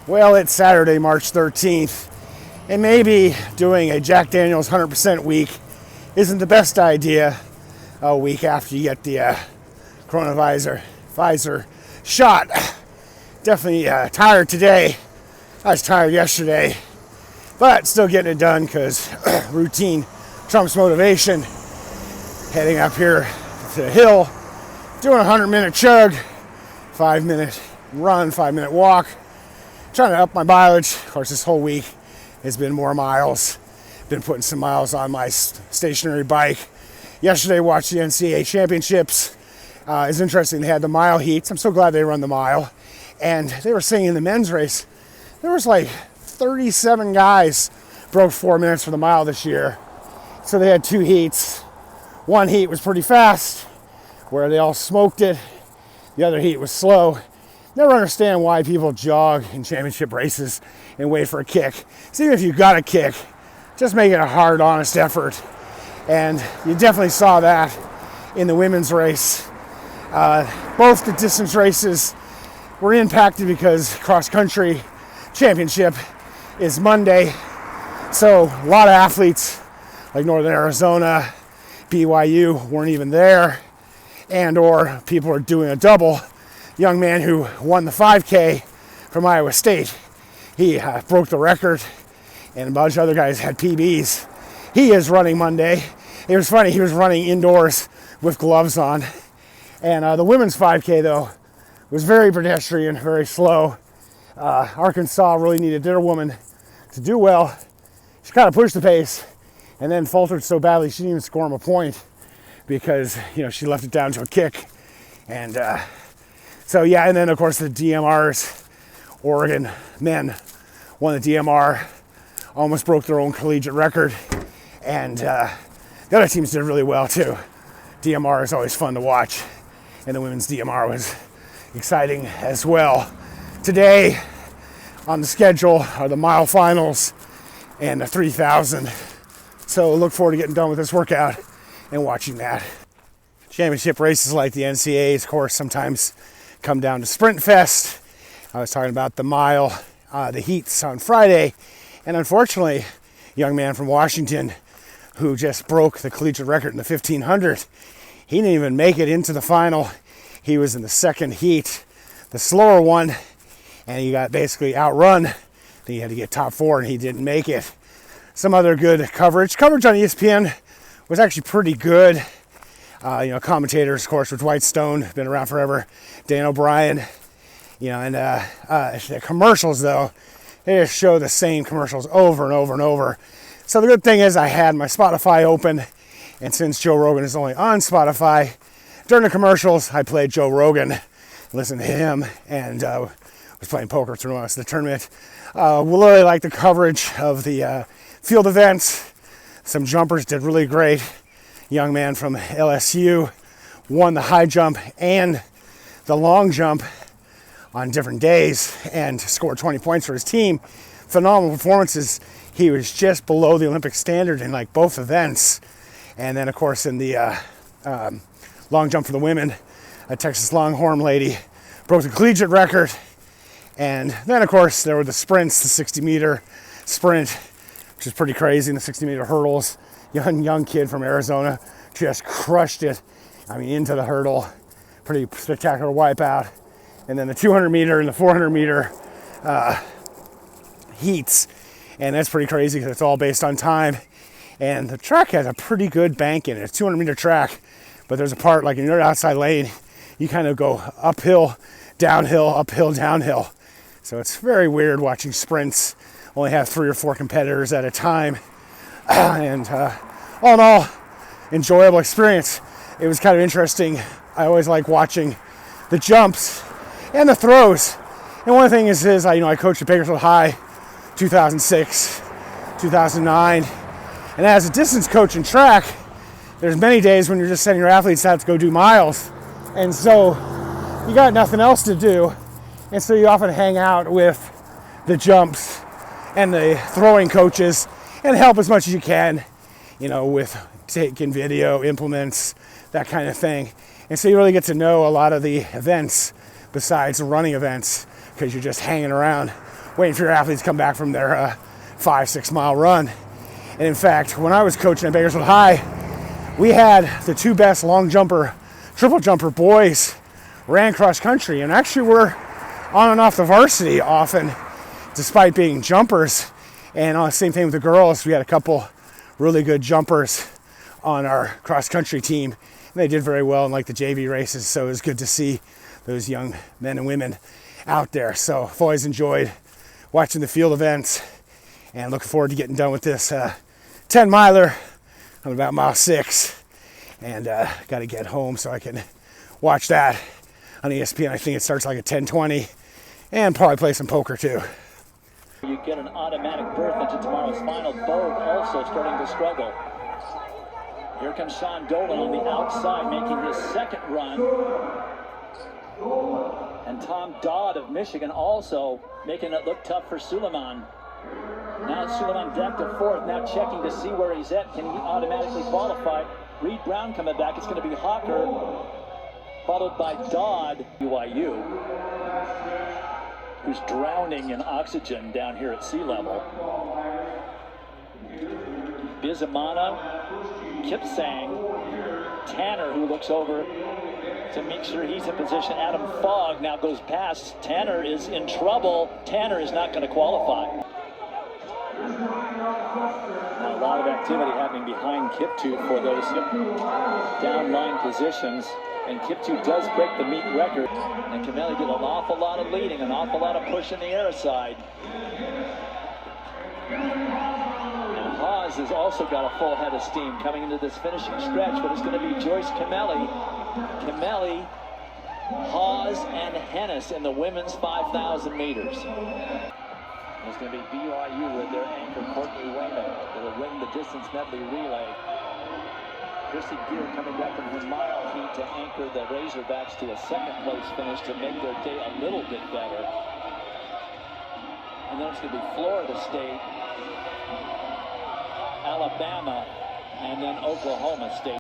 Well, it's Saturday, March 13th, and maybe doing a Jack Daniel's 100% week isn't the best idea a week after you get the Pfizer shot. Definitely tired today. I was tired yesterday, but still getting it done because routine trumps motivation. Heading up here to the hill, doing a 100-minute chug, 5-minute run, 5-minute walk. Trying to up my mileage. Of course, this whole week has been more miles. Been putting some miles on my stationary bike. Yesterday, watched the NCAA championships. It's interesting. They had the mile heats. I'm so glad they run the mile. And they were saying in the men's race, there was like 37 guys broke 4 minutes for the mile this year. So they had 2 heats. One heat was pretty fast, where they all smoked it. The other heat was slow. Never understand why people jog in championship races and wait for a kick. So even if you got a kick, just make it a hard, honest effort. And you definitely saw that in the women's race. Both the distance races were impacted because cross-country championship is Monday. So a lot of athletes like Northern Arizona, BYU weren't even there, and or people are doing a double. Young man who won the 5K from Iowa State. He broke the record, and a bunch of other guys had PBs. He is running Monday. It was funny, he was running indoors with gloves on. And the women's 5K, though, was very pedestrian, very slow. Arkansas really needed their woman to do well. She kind of pushed the pace and then faltered so badly she didn't even score him a point because, she left it down to a kick. And so, yeah, and then, of course, the DMRs, Oregon men won the DMR, almost broke their own collegiate record, and the other teams did really well, too. DMR is always fun to watch, and the women's DMR was exciting as well. Today, on the schedule, are the mile finals and the 3,000, so look forward to getting done with this workout and watching that. Championship races like the NCAAs, of course, sometimes come down to Sprint Fest. I was talking about the mile, the heats on Friday, and unfortunately, a young man from Washington who just broke the collegiate record in the 1500, he didn't even make it into the final. He was in the second heat, the slower one, and he got basically outrun. He had to get top 4, and he didn't make it. Some other good coverage. Coverage on ESPN was actually pretty good. Commentators, of course, with Dwight Stone, been around forever. Dan O'Brien, and the commercials, though, they just show the same commercials over and over and over. So the good thing is I had my Spotify open, and since Joe Rogan is only on Spotify, during the commercials, I played Joe Rogan, listened to him, and was playing poker through most of the tournament. We really like the coverage of the field events. Some jumpers did really great. Young man from LSU won the high jump and the long jump on different days and scored 20 points for his team. Phenomenal performances. He was just below the Olympic standard in like both events. And then, of course, in the long jump for the women, a Texas Longhorn lady broke the collegiate record. And then, of course, there were the sprints, the 60-meter sprint, which is pretty crazy, and the 60-meter hurdles. Young kid from Arizona just crushed it. Into the hurdle. Pretty spectacular wipeout. And then the 200-meter and the 400-meter heats. And that's pretty crazy because it's all based on time. And the track has a pretty good bank in it. It's a 200-meter track, but there's a part, like in your outside lane, you kind of go uphill, downhill. So it's very weird watching sprints. Only have 3 or 4 competitors at a time. And all in all, enjoyable experience. It was kind of interesting. I always like watching the jumps and the throws. And one thing is I coached at Bakersfield High 2006, 2009. And as a distance coach in track, there's many days when you're just sending your athletes out to go do miles. And so you got nothing else to do. And so you often hang out with the jumps and the throwing coaches and help as much as you can, with taking video, implements, that kind of thing. And so you really get to know a lot of the events besides the running events, because you're just hanging around waiting for your athletes to come back from their 5-6 mile run. And in fact, when I was coaching at Bakersfield High, we had the 2 best long jumper, triple jumper boys ran cross country, and actually were on and off the varsity often, despite being jumpers. And same thing with the girls. We had a couple really good jumpers on our cross country team, and they did very well in like the JV races. So it was good to see those young men and women out there. So I've always enjoyed watching the field events, and looking forward to getting done with this 10 miler. I'm about mile 6, and got to get home so I can watch that on ESPN. I think it starts like at 10:20, and probably play some poker too. You get an automatic berth into tomorrow's final. Bogue also starting to struggle. Here comes Sean Dolan on the outside, making his second run. And Tom Dodd of Michigan also making it look tough for Suleiman. Now Suleiman back to 4th, now checking to see where he's at. Can he automatically qualify? Reed Brown coming back. It's going to be Hawker, followed by Dodd, BYU, who's drowning in oxygen down here at sea level. Bizamana, Kipsang, Tanner, who looks over to make sure he's in position. Adam Fogg now goes past. Tanner is in trouble. Tanner is not going to qualify. Now a lot of activity happening behind Kiptoo for those downline positions. And Kiptoo does break the meet record. And Kimeli did an awful lot of leading, an awful lot of push in the air side. And Haas has also got a full head of steam coming into this finishing stretch, but it's going to be Joyce Kimeli, Haas, and Hennis in the women's 5,000 meters. It's going to be BYU with their anchor Courtney Wayment that'll win the distance medley relay. Chrissy Gear coming back from her mile heat to anchor the Razorbacks to a second place finish to make their day a little bit better. And then it's going to be Florida State, Alabama, and then Oklahoma State.